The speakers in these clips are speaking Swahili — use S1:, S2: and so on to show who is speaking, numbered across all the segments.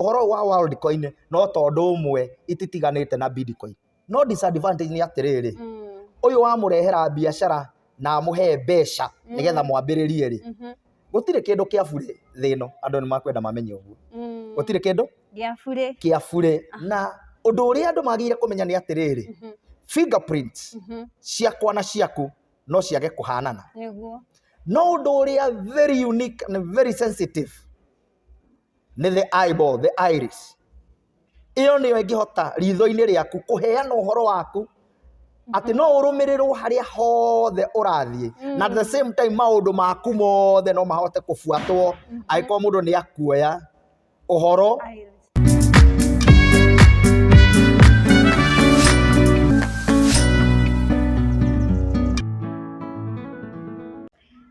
S1: Uhoro wa Worldcoin no tondu umwe ititiganite na Bitcoin. No disadvantage ni atiriri. Uyu wamurehera biashara na amuhe mbeca nigetha mwambiririe ri. Gutire kindu kia bure thino andu ni makwenda mamenye uguo. Gutire kindu kia bure na undu uria andu magire kumenya ni atiriri. Fingerprints ciakwa na ciaku no ciage kuhanana. No undu uria very unique and very sensitive ni the eyeball, the iris. Iyo niyo ingihota ritho-ini riaku kuheana uhoro waku ati no urumirirwo haria hothe urathie na at the same time maundu maku mothe no mahote kufuatwo aiko mundu ni akuoya uhoro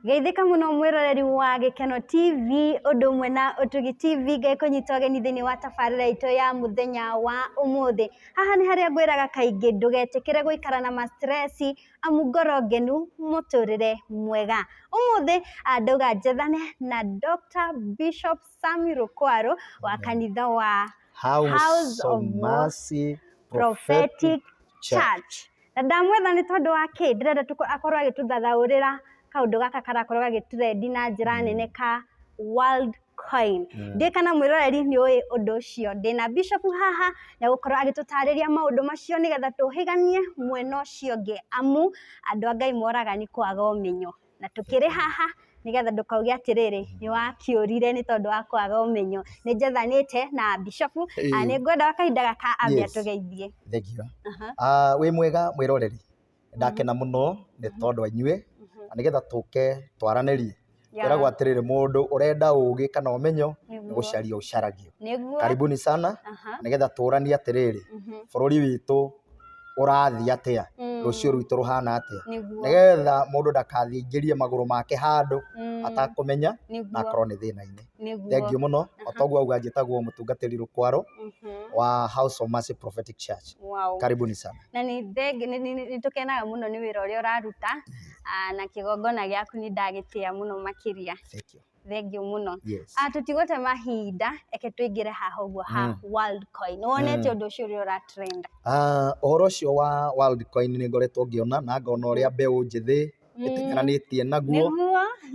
S2: Geithika muno mwiroreri wa Gikeno TV undu mwe na Utugi TV gekunyita geni thini wa tabarira itu ya muthenya wa umuthi. Haha ni haria ngwiraga kaingi ndugetikire guikara na stress amu ngoro ngenu muturire mwega. Umuthi ndauga njethane na Dr. Bishop Sami Rukwaro wa kanitha wa
S1: House of Mercy Prophetic Church.
S2: Na ndamwetha ni tondu wa ki ndirenda akorwo agituthathaurira kaundu gaka karakorwo gagitrendi na njira nene ka Worldcoin. Ndikana mwiroreri ni oi undu ucio ndina Bishop haha na gukorwo agitutariria maundu macio nigetha tuhiganie mwena ucio ngi amu andu Ngai moraga ni kwaga umenyo na tukiri haha nigetha ndukauge atiriri ni wakiurire ni tondu wa kwaga umenyo. Ni njethanite na Bishop ni ngwenda kahinda gaka ambe atugeithie.
S1: Thank you. Wi mwega mwiroreri ndakena muno ni tondu anyue nigetha tuke twaranirie kwiragwo atiriri mundu urenda ugi kana umenyo ni gucaria ucaragio. Karibuni sana nigetha turanie atiriri bururi witu urathia atia rucio rwitu ruhana atia nigetha mundu ndakathingirie maguru make handu atakumenya na akorwo ni thina-ini. Thank you muno otoguo auga njitagwo mutungatiri Rukwaro wa House of Mercy Prophetic Church. Karibuni sana.
S2: Na ni tukenaga muno ni wira uria uraruta na kigongona giaku ni ndagitia muno makiria. Thank you muno. Tutigute mahinda eke tuingire haha uguo ha Worldcoin. Wonete undu ucio uria uratrend.
S1: Uhoro ucio wa Worldcoin ni ngoretwo ngiona na ngona uria mbeu njithi itigaranitie naguo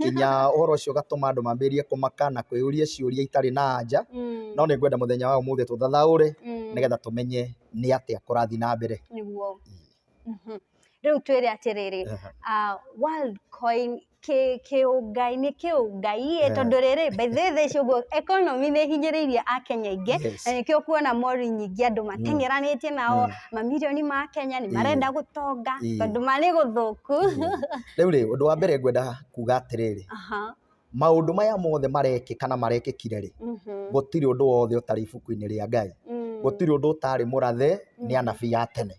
S1: kinya uhoro ucio gatuma andu mambirie kumaka na kwiuria ciuria itari na anja no ni ngwenda muthenya wa umuthi tuthathaure nigetha tumenye ni atia kurathi na mbere
S2: niguo. Riu twire atiriri Worldcoin kiugai ni kiugai tondu riri by the cio economy ni hinyiriirie Akenya ingi na nikio kuona mori nyingi andu matengeranitie nao mamilioni ma Kenya ni marenda gutonga tondu mari guthuku.
S1: Riu ri undu wa mbere ngwenda kuga atiriri maundu maya mothe marekikana marekikire ri gutiri undu wothe utari ibuku-ini ria Ngai gutiri undu utari murathe ni anabii a tene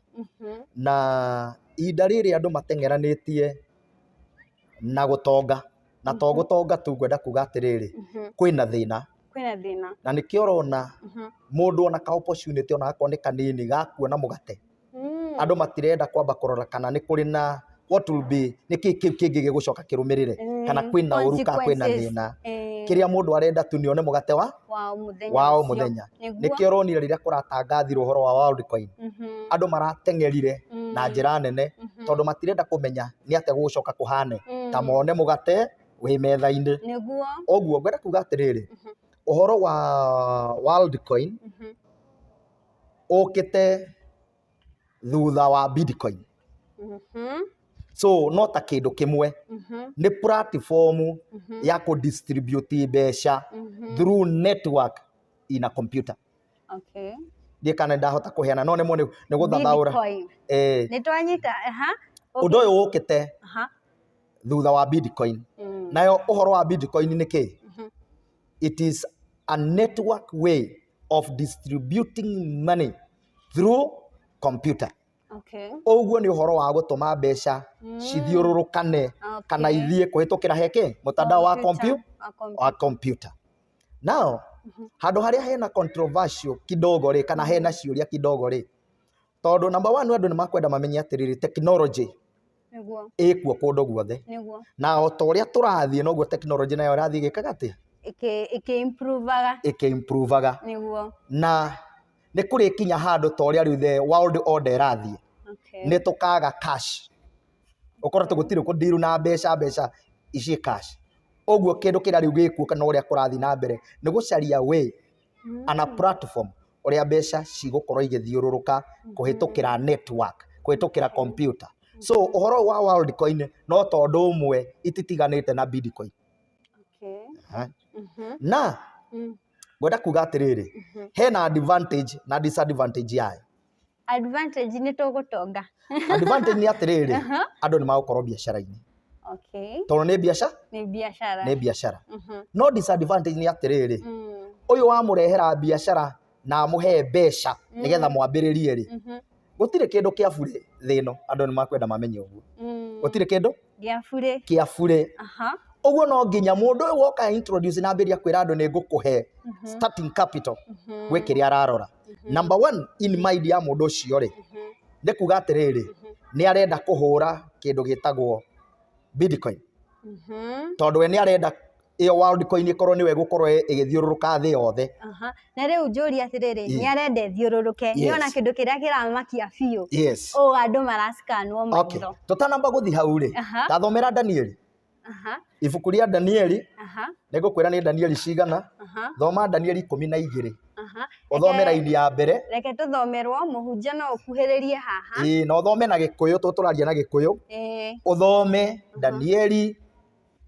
S1: na inda riri andu matengeranitie na gutonga na to gutonga tu ngwenda kuga atiriri kwina thina na nikio urona mundu ona ka opportunity ona akoni kanini gakuona mugate andu matirenda kwamba kurora kana ni kuri na what will be ni kingi gigucoka kirumirire kana kwina uruka kwina thina kiria mundu arenda tu nione mugate wa muthenya nikio uronire riria kuratangathirwo uhoro wa Worldcoin andu marateng'erire na njira nene tondu matirenda kumenya ni atia gucoka kuhane ta mone mugate wi metha-ini niguo. Oguo ngwenda kuga atiriri uhoro wa Worldcoin ukite thutha wa Bitcoin. So no ta kindu kimwe ni platform ya ku distribute mbeca through network in a computer. Ndiye kana ndahota kuheana no nemo ni guthathaura
S2: ni twanyita
S1: undu uyu ukite thutha wa Bitcoin. Nayo uhoro wa Bitcoin ni ki? It is a network way of distributing money through computer. Oguo ni uhoro wa gutuma mbeca cithiururukane kana ithie kuhitukira heke mutandao wa computer. Now handu haria hena controversial kidogo ri kana hena ciuria kidogo ri tondu number 1 andu ni makwenda mamenye atiriri technology ikuo kundu guothe na o ta uria turathie noguo technology nayo irathie gikaga atia ĩkĩ-improvaga na nĩ kũrĩ kinya handũ ta ũrĩa rĩu the world order ĩrathiĩ nĩ tũkaga cash ũkorwo tũgũtirĩ kũndiru na mbeca ici cash ũguo kĩndũ kĩrĩa rĩu gĩkuo kana ũrĩa kũrathiĩ na mbere nĩ gũcaria way ana platform ũrĩa mbeca cigũkorwo igĩthiũrũrũka kũhĩtũkĩra network kũhĩtũkĩra computer so ũhoro wa world coin no tondũ ũmwe ititiganĩte na bitcoin na ngwenda kuga atĩrĩrĩ hena advantage na disadvantage yayo.
S2: Advantage nĩ tũgũtonga.
S1: Advantage nĩ atĩrĩrĩ andũ nĩ magũkorwo biacara-inĩ tondũ nĩ biacara no disadvantage nĩ atĩrĩrĩ ũyũ wamũrehera biacara na amũhe mbeca nĩgetha mwambĩrĩrie rĩ gũtirĩ kĩndũ kĩa bure thĩ ĩno andũ nĩ makwenda mamenye ũguo gũtirĩ kĩndũ kĩa bure ũguo no nginya mũndũ ũyũ woka introduce na ambĩrĩria kwĩra andũ nĩ ngũkũhe starting capital gwĩ kĩrĩa ararora. Number one in mind ya mũndũ ũcio rĩ nĩ kuga atĩrĩrĩ nĩ arenda kũhũra kĩndũ gĩtagwo bitcoin tondũ we nĩ arenda ĩyo world coin ĩkorwo nĩwe gũkorwo ĩgĩthiũrũrũka thĩ yothe.
S2: Na rĩu njũria atĩrĩrĩ nĩ arenda ĩthiũrũrũke nĩona kĩndũ kĩrĩa kĩramakia biũ andũ maraskanwo maitho.
S1: Tũtanamba gũthiĩ hau rĩ tathomera Danieli ibuku rĩa Danieli nĩ ngũkwĩra nĩ Danieli cigana thoma Danieli 12 ũthome raini ya mbere.
S2: Reke tũthomerwo mũhunjia no ũkuhĩrĩrie haha
S1: na ũthome na Gĩkũyũ tũtũraria na Gĩkũyũ ũthome Danieli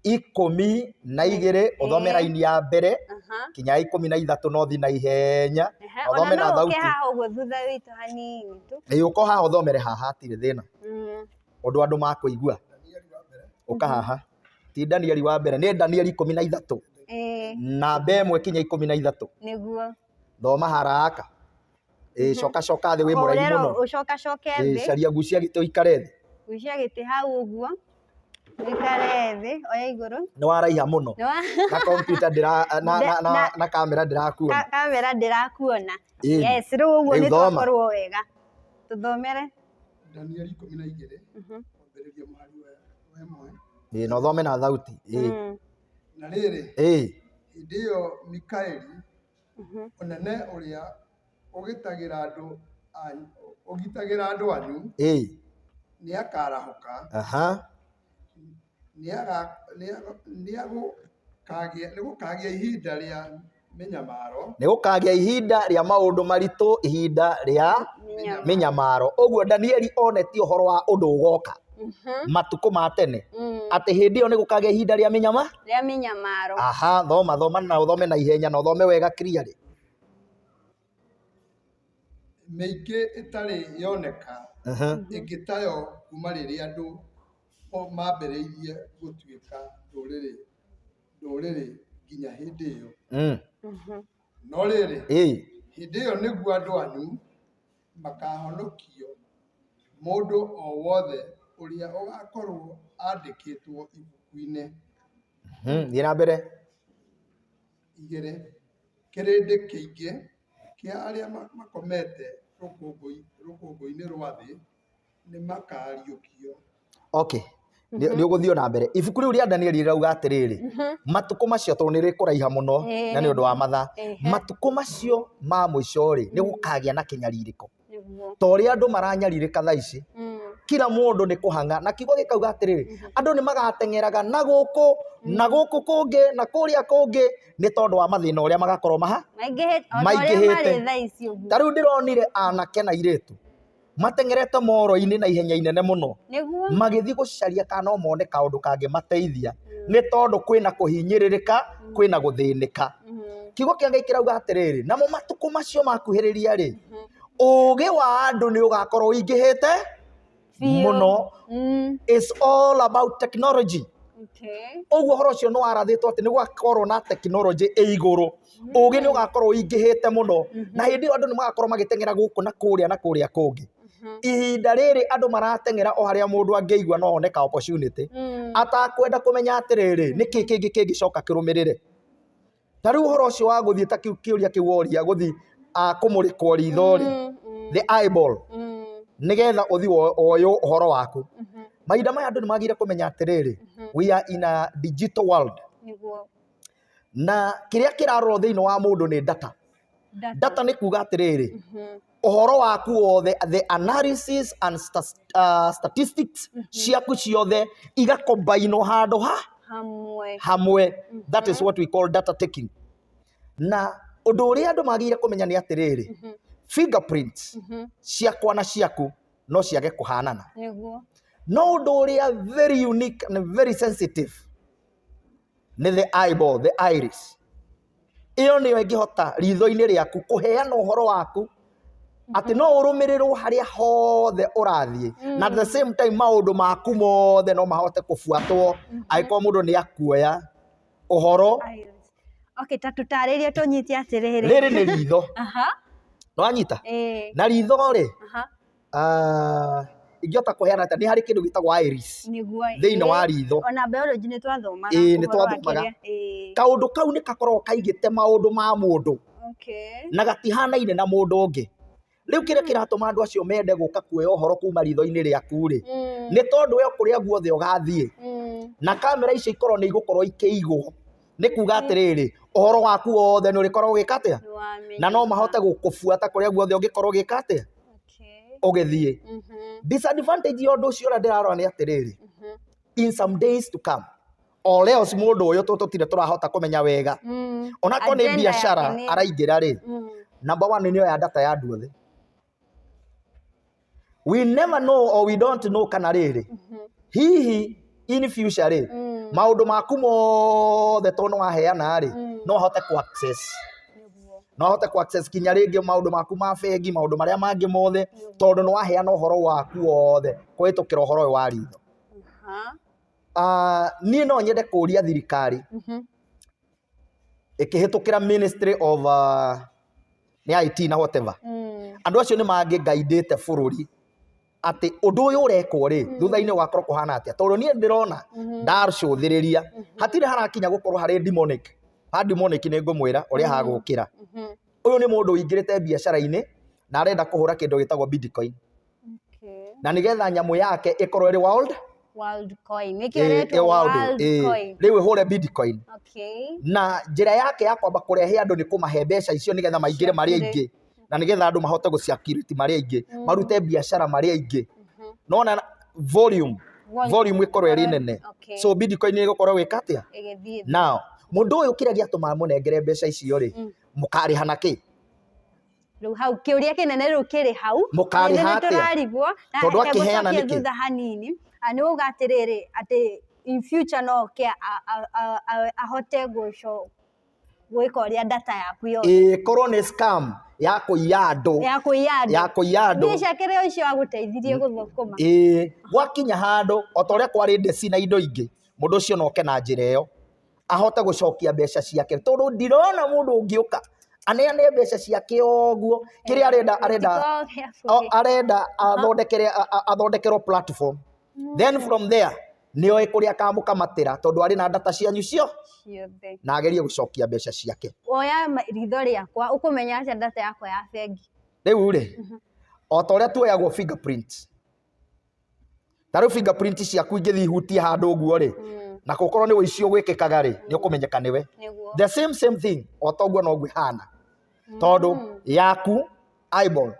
S1: 12 ũthome raini ya mbere kinya 13 no thi na ihenya ũthome na thauti
S2: haha ũguo thutha witũ hanini tu
S1: ũko haha ũthomere haha hatirĩ thĩna ũndũ andũ makũigua ũka haha ti Danieli wa mbere nĩ Danieli 13 na mbemwe kinya 13
S2: nĩguo
S1: thoma haraka coka thĩ wĩ mũraihu mũno
S2: ũcoka thĩ
S1: caria gucia gĩtĩ ũikare thĩ
S2: gucia gĩtĩ hau ũguo ũikare thĩ oya igũrũ
S1: nĩ waraiha mũno na computer na kamera ndĩrakuona yes rĩu ũguo nĩ twakorwo wega tũthomere
S3: Danieli 12 kwambĩrĩria mũhari wa 1
S1: no thome na thauti
S3: na rĩrĩ hĩndĩ ĩyo Mikaeli ũnene ũrĩa ũgitagĩra andũ anyu nĩ akarahũka nĩgũkagĩa ihinda rĩa mĩnyamaro
S1: nĩgũkagĩa ihinda rĩa maũndũ maritũ ihinda rĩa mĩnyamaro ũguo Danieli oneti ũhoro wa ũndũ ũgoka matukũ ma tene atĩ hĩndĩ ĩyo nĩgũkagĩa ihinda rĩa
S2: mĩnyamaro
S1: thoma na ũthome na ihenya na ũthome wega clearly.
S3: Mĩingĩ ĩtarĩ yoneka ĩngĩtayo kuma rĩrĩa andũ mambĩrĩirie gũtuĩka ndũrĩrĩ nginya hĩndĩ ĩyo no rĩrĩ hĩndĩ ĩyo nĩguo andũ anyu makahonokio mũndũ o wothe ũrĩa ũgakorwo andĩkĩtwo ibuku-inĩ.
S1: Thiĩ na mbere.
S3: 2 kĩrĩndĩ kĩingĩ kĩa arĩa makomete rũkũngũ-inĩ rwa thĩ nĩ makariũkio.
S1: Nĩ ũgũthiĩ na mbere. Ibuku rĩu rĩa Danieli rĩrauga atĩrĩrĩ matukũ macio tondũ nĩ rĩkũraiha mũno na nĩ ũndũ wa mathaa matukũ macio ma mũico rĩ nĩ gũkagĩa na kĩnyarirĩko ta ũrĩa andũ maranyarirĩka thaa ici kila mũndũ nĩ kũhanga na kiugo gĩkauga atĩrĩrĩ andũ nĩ magateng'eraga na gũkũ kũngĩ na kũrĩa kũngĩ nĩ tondũ wa mathĩna ũrĩa magakorwo maingĩhĩte. Ta rĩu ndĩronire anake na airĩtu mateng'erete moro-inĩ na ihenya inene mũno magĩthiĩ gũcaria kana no mone kaũndũ kangĩmateithia nĩ tondũ kwĩna kũhinyĩrĩrĩka kwĩna gũthĩnĩka. Kiugo kĩa Ngai kĩrauga atĩrĩrĩ namo matukũ macio makuhĩrĩria rĩ ũũgĩ wa andũ nĩ ũgakorwo ũingĩhĩte mũno. It's all about technology. Ũguo ũhoro ũcio nĩ warathĩtwo atĩ nĩ gũgakorwo na technology ĩ igũrũ ũũgĩ nĩ ũgakorwo ũingĩhĩte mũno na hĩndĩ ĩyo andũ nĩ magakorwo magĩteng'era gũkũ na kũrĩa kũngĩ. Ihinda rĩrĩ andũ marateng'era o harĩa mũndũ angĩigua no oneka opportunity atakwenda kũmenya atĩrĩrĩ nĩkĩ kĩngĩ kĩngĩcoka kĩrũmĩrĩre. Ta rĩu ũhoro ũcio wa gũthiĩ ta kĩũria kĩu woria gũthiĩ kũmũrĩkwo ritho rĩ the eyeball nĩgetha ũthiĩ oyũ ũhoro waku. Mahinda maya andũ nĩ magĩrĩire kũmenya atĩrĩrĩ we are in a digital world na kiria kirarorwo thiini wa mundu ni data nĩ kuga atiriri uhoro waku wothe the analysis and statistics ciaku ciothe igakombaino handu hamwe that is what we call data taking na undu uria andu magire kumenya ni atiriri fingerprints ciakwa na ciaku no ciage kuhanana no undu uria very unique and very sensitive ni the eyeball, the iris. Iyo niyo ingihota ritho-ini riaku kuheana uhoro waku ati no urumirirwo haria hothe urathie na at the same time maundu maku mothe no mahote kufuatwo aiko mundu ni akuoya uhoro.
S2: Okay, tatutaririe tunyiti atiriri
S1: riri ni ritho no anyita na ritho ri ingihota kuheana ati ni hari kindu gitagwo iris thiini wa ritho
S2: ona biology ni twathomaga
S1: ni twathomaga kaundu kau ni gakorwo kaigite maundu ma mundu na gatihanaine na mundu ungi riu kiria kiratuma andu acio mende guka kuoya uhoro kuma ritho-ini riaku ri ni tondu we kuria guothe ugathie na kamera icio ikorwo ni igukorwo ikiigwo ni kuga atiriri uhoro waku wothe ni urikorwo ugikatia na no mahote gukufuata kuria guothe ungikorwo ugikatia ugithie. Disadvantage ya undu ucio ura ndirarora ni atiriri in some days to come or else mundu uyu tutire turahota kumenya wega onako ni biashara araingira ri number 1 ni ya data ya andu othe. We never know or we don't know kana riri hihi in future ri maundu maku mothe to no aheana ri no hote ku access kinya ringi maundu maku ma bengi maundu maria mangi mothe tondu no aheana uhoro waku wothe kuhitukira uhoro wa ritho. Ni no nyende kuria thirikari ikihitukira ministry of ni IT na whatever andu acio ni mangi guidete bururi ati undu uyu urekwo ri thutha-ini wakorwo kuhana atia tondu nie ndirona ndarucuthiriria hatire harakinya gukorwo hari demonic ni ngumwira uria hagukira uyu ni mundu uingirite biashara-ini na arenda kuhura kindu gitagwo Bitcoin na nigetha nyamu yake ikorwo ri world
S2: coin ikiretwo world coin
S1: riu ihure Bitcoin na njira yake ya kwamba kurehe andu ni kumahe mbeca icio nigetha maingire mari aingi na nigetha andu mahote guciakiriti mari aingi marute biashara mari aingi nona volume ikorwo iri nene so Bitcoin ni gukorwo wikatia now mundu uyu kiria giatuma munengere mbeca icio ri Mûkarîha naki
S2: riu hau kiuria kinene riu kiri hau
S1: Mûkarîha atia
S2: turarigwo
S1: tondu akiheana niki
S2: thutha hanini ani uga atiriri ati in future no ke ahote gwika uria data yaku yothe
S1: korwo ni scam ya kuiya andu mbeca
S2: kiria ucio aguteithirie guthukuma
S1: gwakinya handu otoria kwari ndeci na indo ingi mundu ucio no ke na njira iyo ahote gucokia mbeca ciake tondu ndirona mundu ungiuka aneane mbeca ciake oguo kiria arenda athondekerwo platform then from there nio ikuria kamukamatira tondu ari na data cianyu cio na agerie gucokia mbeca ciake
S2: oya ritho riakwa ukumenya atia data yakwa ya bengi
S1: riu ri otoria tuoyagwo fingerprint tariu fingerprint ciaku ingithi hutia handu uguo ri na gukorwo ni wicio gwikikaga ri ni ukumenyeka niwe the same thing otoguo no gwihana tondu yaku eyeball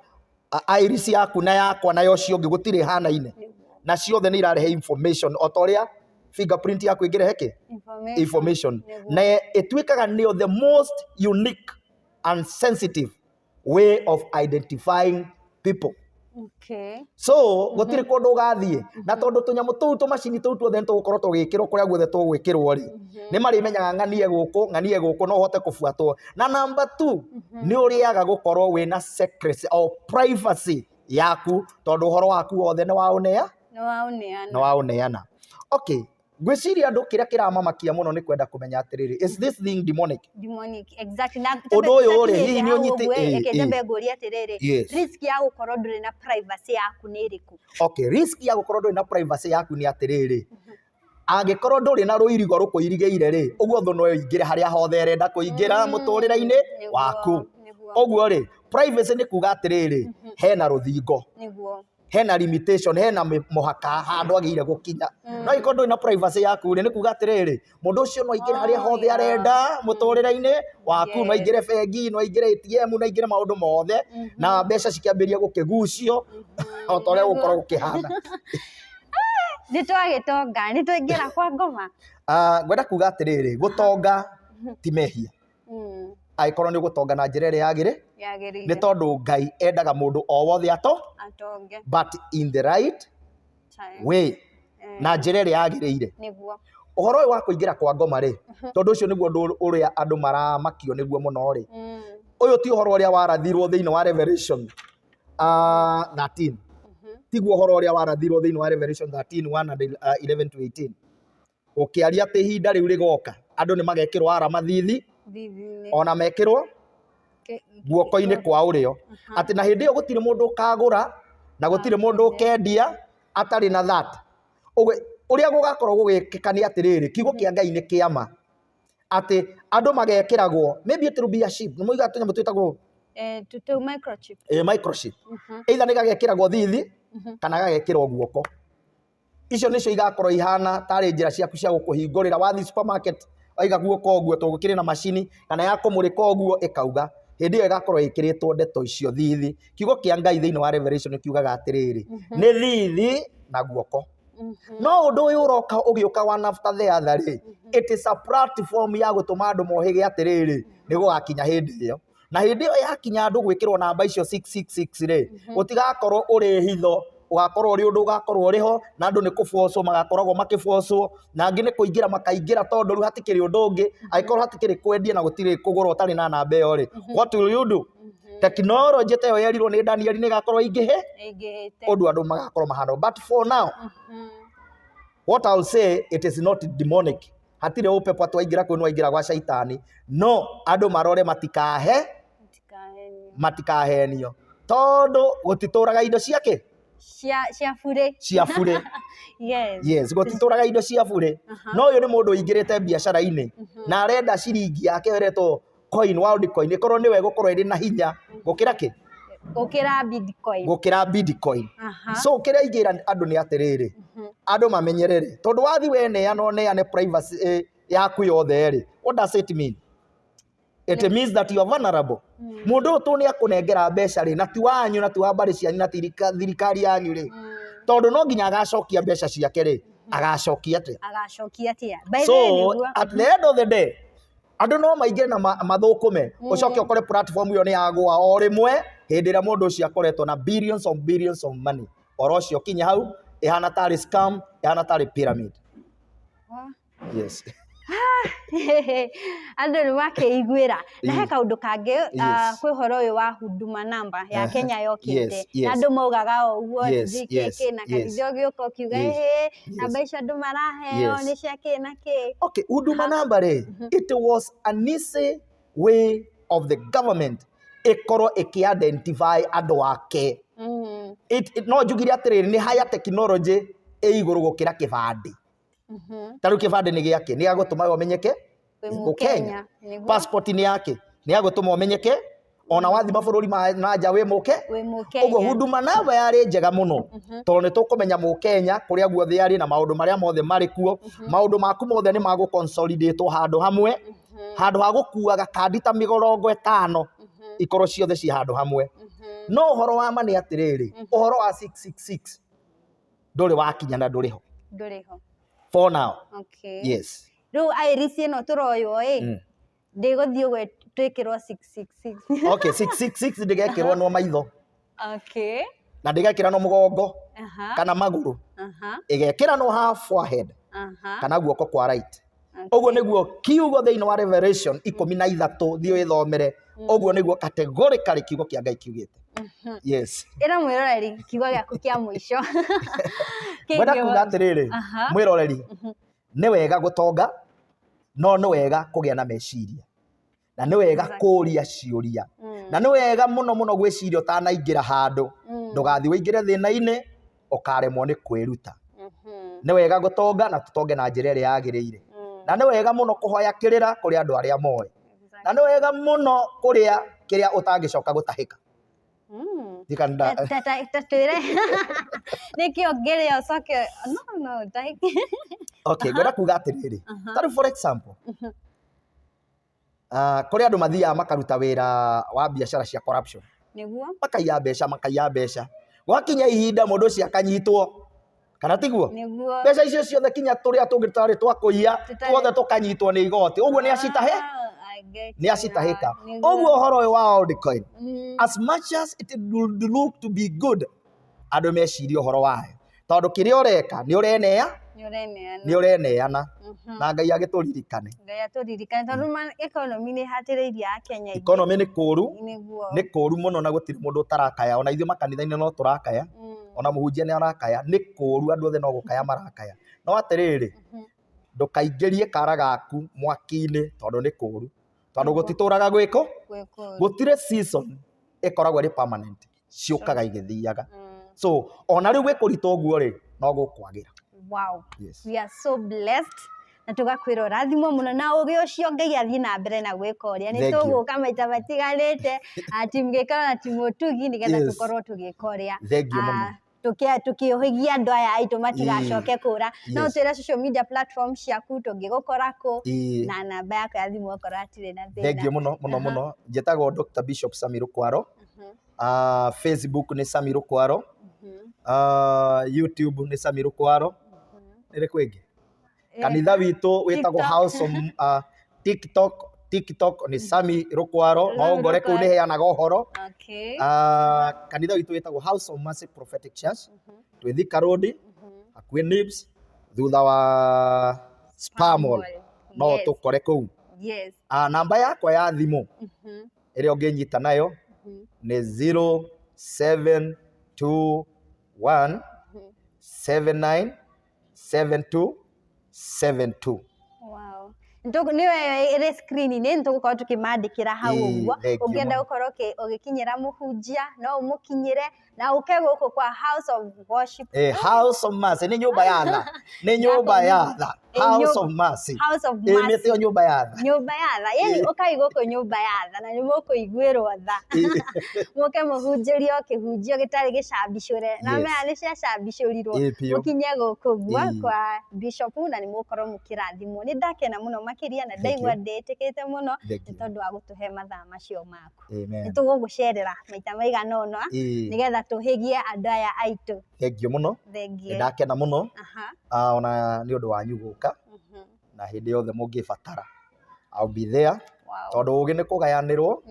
S1: iris yaku na yakwa na yo cio ngigutire hana-ine na ciothe ni irarehe information otoria fingerprint yaku ingireheke information na itwikaga nio the most unique and sensitive way of identifying people. So gutire kundu ugathie na tondu tunyamu tuu macini tuu tuothe tugukorwo tugikirwo kuria guothe tugwikirwo ri ni mari menyaga ng'anie guku no hote kufuatwo na number 2 ni uriaga gukorwo wina secrecy or privacy yaku tondu uhoro waku wothe ni wauneana. Okay, gwiciria andu kiria kiramamakia muno ni kwenda kumenya atiriri is this thing demonic
S2: exactly na
S1: undu uyu ri hihi ni unyite
S2: ekejembe nguri atiriri risk ya gukorwo nduri na privacy yaku ni iriku.
S1: Okay, risk ya gukorwo nduri na privacy yaku ni atiriri angikorwo nduri na ruirigo rukuirigeire ri uguo thu no ingire haria hothe renda kuingira muturira-ini waku uguo ri privacy ni kuga atiriri hena ruthingo hena limitation, hena mohaka handu agire gukinya. No ikondo ina privacy yaku ni kuga atiriri mundu ucio no ingire haria hothe arenda muturire-ini waku, no ingire bengi, no ingire ATM, no ingire maundu mothe na mbeca cikiambiria gukigucio o ta uria gukorwo gukihana.
S2: Nitwagitonga nitwaingira kwa ngoma.
S1: Ngwenda kuga atiriri gutonga ti mehia. Aikorwo ni gutonga na njira ĩrĩa yagĩrĩire, ni tondu Ngai endaga mundu o wothe atonge, but in the right way, na njira ĩrĩa yagĩrĩire. Niguo uhoro ũyũ wa kũingĩra kwa ngoma ri, tondu ũcio niguo ũndũ ũrĩa andũ maramakio niguo mũno ri. Ũyũ ti uhoro ũrĩa warathirwo thĩinĩ wa Revelation 13. Tiguo uhoro ũrĩa warathirwo thĩinĩ wa Revelation 13:11 to 18. Ũkĩaria atĩ ihinda rĩu rĩgoka andũ nĩ magekĩrwo arama thithi ona mekĩrwo guoko-inĩ kwa ũrĩo, atĩ na hĩndĩ ĩyo gũtirĩ mũndũ ũkagũra na gũtirĩ mũndũ ũkendia atarĩ na that. Ũrĩa gũgakorwo gũgĩkĩka nĩ atĩrĩrĩ, kiugo kĩa Ngai nĩ kĩama atĩ andũ magekĩragwo, maybe it will be a chip, nĩ mũiga tũnyamũ twĩtagwo
S2: microchip.
S1: Microchip either nĩ gagekĩragwo thithi kana gagekĩrwo guoko. Icio nĩcio igakorwo ihana tarĩ njĩra ciaku cia gũkũhingũrĩra. Wathi supermarket waiga guoko ũguo tondũ gũkĩrĩ na macini kana ya kũmũrĩka ũguo ĩkauga, hĩndĩ ĩyo ĩgakorwo ĩkĩrĩtwo ndeto icio thithi. Kiugo kĩa Ngai thĩinĩ wa Revelation kiugaga atĩrĩrĩ, nĩ thithi na guoko. No ũndũ ũyũ ũroka ũgĩũka one after the other rĩ, it is a platform ya gũtũma andũ mohĩge atĩrĩrĩ nĩ gũgakinya hĩndĩ ĩyo, na hĩndĩ ĩyo yakinya andũ gwĩkĩrwo namba icio 666 rĩ, ũtigakorwo ũrĩ hitho, ugakorwo uri undu ugakorwo uriho na andu ni kuboco magakoragwo makiboco na angi ni kuingira makaingira tondu ru hatikiri undu ungi aikorwo hatikiri kwendia na gutiri kugura utari na namba iyo ri. What will you do? Technology ta yo yerirwo ni Daniel ni gakorwo ingihite undu andu magakorwo mahano. But for now what I'll say, it is not demonic. Hatire upepo atwaingira kwenu waingira gwa shaitani. No, andu marore matikahenio tondu gutituraga indo ciake cia bure. Yes, gutituraga indo cia bure. No uyu ni mundu ingirite biacara-ini na arenda ciringi yake eretwo coin, world coin, ikorwo niwe gukorwo iri na hinya gukira ki? Gukira Bitcoin. So kira ingira andu ni atiriri, andu mamenyerere tondu wathi we neane privacy yaku yothe ri. What does it mean? It means that you are vulnerable. Mundu tu ni akunengera mbeca ri, na ti wanyu na ti wa mbari cianyu na thirikari yanyu ri, tondu no nginya agacokia mbeca ciake ri, agacokia atia. So at the end of the day andu no maingire na mathukume ucoke ukore platform iyo ni yagwa o rimwe hindi ria mundu ucio akoretwo na billions of money. Oro ucio kinya hau ihana tari scam, ihana tari pyramid. Yes.
S2: Andu ni makeiguira na he kaundu kangi kwi horo uyu wa huduma number ya Kenya yokite na andu maugaga uguo zikike na kaithio giuko kiuga namba icio andu maraheo ni cia ki na ki.
S1: Okay, huduma number it was an easy way of the government ikorwo iki-identify andu ake. No njugire atiriri ni higher technology iguru gukira kibandi. Taru kibande ni giake ni agutuma umenyeke Kenya, passport ni yake ni agutuma umenyeke ona wathi mabũrũri na nja wi muke. Ugo huduma nawe yari njega muno tondu ni tukumenya mu Kenya kuria guothe yari na maundu maria mothe mari kuo, maundu maku mothe ni magu consolidate handu hamwe, handu ha gukuaga kandi ta 50 ikorwo ciothe ci handu hamwe. No uhoro wa mani atiriri, uhoro wa 666 nduri wakinya na nduriho for now.
S2: Okay.
S1: Yes.
S2: Riu airisi no turoyo ndiguthio gwetwikirwo 666.
S1: Okay, 666 ndigekirwo no maitho.
S2: Okay.
S1: Na ndigekira no mugongo kana maguru. Igekira no half forehead kana guoko kwa right. Uguo niguo kiugo thiini wa Revelation 13 thio ithomere. Uguo niguo categorically kiugo kia Ngai kiugite. Yes.
S2: Ira mwiroreri kiugo giaku kia mwisho.
S1: Wenda kuga atiriri, mwiroreri ni wega gutonga no ni wega kugia na meciria na ni wega kuria ciuria na ni wega muno gwiciria utanaingira handu ndugathi wingire thina-ini ukaremwo ni kwiruta. Ni wega gutonga na tutonge na njira ĩrĩa yagĩrĩire, na ni wega muno kuhoya kirira kuri andu aria moe, na ni wega muno kuria kiria utangicoka gutahika. Dikanda.
S2: Tatwire. Nikio ngere ucoke. No, ndai.
S1: Okay, ngwenda kuga atiriri. Tari for example. Kuri andu mathiaga makaruta wira wa biashara cia corruption.
S2: Niguo.
S1: Makaiya mbeca. Gwakinya ihinda mundu ucio akanyitwo. Kana tiguo?
S2: Niguo.
S1: Mbeca icio ciothe kinya turia tungi tari twakuiya, tuothe tukanyitwo ni igoti. Uguo ni acitahe? Ni acitahika. Uguo uhoro uyu wa old coin. As much as it would look to be good, andu meciria uhoro wayo. Tondu kiria ureka ni ureneana. Na Ngai agituririkane.
S2: Ngai aturirikane tondu economy ni hatireirie a Kenya.
S1: Economy ni kuru muno na gutiri mundu utarakaya. Ona ithuĩ makanitha-inĩ no turakaya. Ona muhunjia ni arakaya. Ni kuru andu othe no gukaya marakaya. No atiriri. Ndukaingĩrie kara gaku mwaki-inĩ tondu ni kuru. Tondu gutituraga gwiko. Gutire season ikoragwo ri permanent. Ciukaga igithiaga. So ona riu gwikũrita ũguo ri no gũkwagira.
S2: Wow. Yes. We are so blessed. Na tugakwira rathimo muno na ugi ucio Ngai athii na mbere na gwika uria ni tuguka maita matiganite ati mgikara na timutugi nigetha tukorwo tugika uria tukiuhigia andu aya aitu matigacoke kura no twira social media platforms ciaku tungigukora ku na namba yako ya thimu ukora atire na thina.
S1: Thank you muno njitagwo Dr. Bishop Sami Rukwaro. Facebook ni Sami Rukwaro. YouTube ni Sami Rukwaro. Ere kwingi kanitha witu witagwo House of TikTok ni Sami Rukwaro no ngore ku ni heanaga uhoro.
S2: Okay.
S1: Kanitha witu witagwo House of Mercy Prophetic Church twi Thika Road hakuhi Nibs thutha wa Spamol no tukore ku.
S2: Yes.
S1: Namba yakwa ya thimu ĩrĩa ũngĩnyita nayo nĩ 0721 797272.
S2: Wow. Niwe ire screen ni ntugukorwo tukimandikira hau uguo ungienda gukorwo ugikinyira muhunjia no umukinyire na uke guku kwa House of Worship.
S1: House of Mercy ni nyumba ya tha. Ni nyumba ya tha. House of Mercy.
S2: House of Mercy.
S1: Meteo nyumba ya tha.
S2: Nyumba ya tha. Yani ukai guku nyumba ya tha na ni mukuiguirwo tha. Muke muhunjirio kihunjio gitari gicambicure na me ani cia cambicurirwo. Mukinye guku gwa kwa Bishop na ni mukorwo mukirathimwo. Ni ndakena muno makiria na ndaigua nditikite muno ni tondu wa gutuhe mathaa macio maku. Ni tugugucerera maita maigana uno nigetha tuhigie andu aya aitu.
S1: Thank you muno. Ndakena muno. Ona ni undu wanyu guka na hindi yothe mungibatara I'll be there. Tondu ugi ni kugayanirwo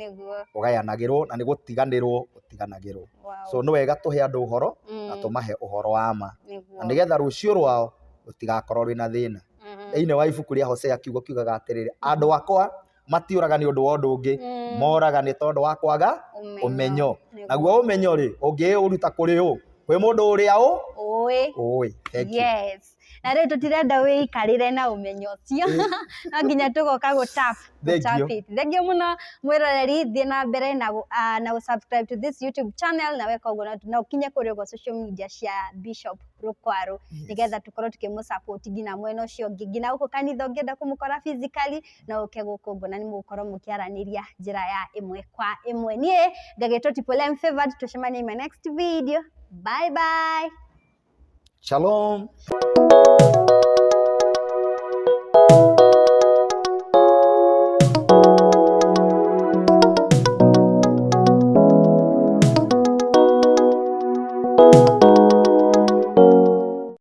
S1: ugayanagirwo na ni gutiganirwo utiganagirwo. So no wega tuhe andu uhoro na tumahe uhoro wa ma na nigetha rucio rwao utigakorwo rwina thina. Ine wa ibuku ria Hosea kiugaga atiriri andu akwa matiuraga ni undu wa undu ungi moraga ni tondu wa kwaga umenyo. Naguo umenyo ri ungiuruta kuri u kwi mundu uria oi.
S2: Yes. Na riu tutirenda wiikarire na umenyo ucio no nginya tugoka gutap it. Thank you muno mwiroreri thie na mbere na subscribe to this YouTube channel na weka uguo na ukinye kuri uguo social media cia Bishop Rukwaro nigetha tukorwo tukimusupport ngina mwena ucio ngi ngina guku kanitha ungienda kumukora physically na uke guku uguo na ni mukorwo mukiaraniria njira ya imwe kwa imwe. Nie ngagitwo Tipolem Favored tucemanie in my next video. Bye bye.
S1: Shalom.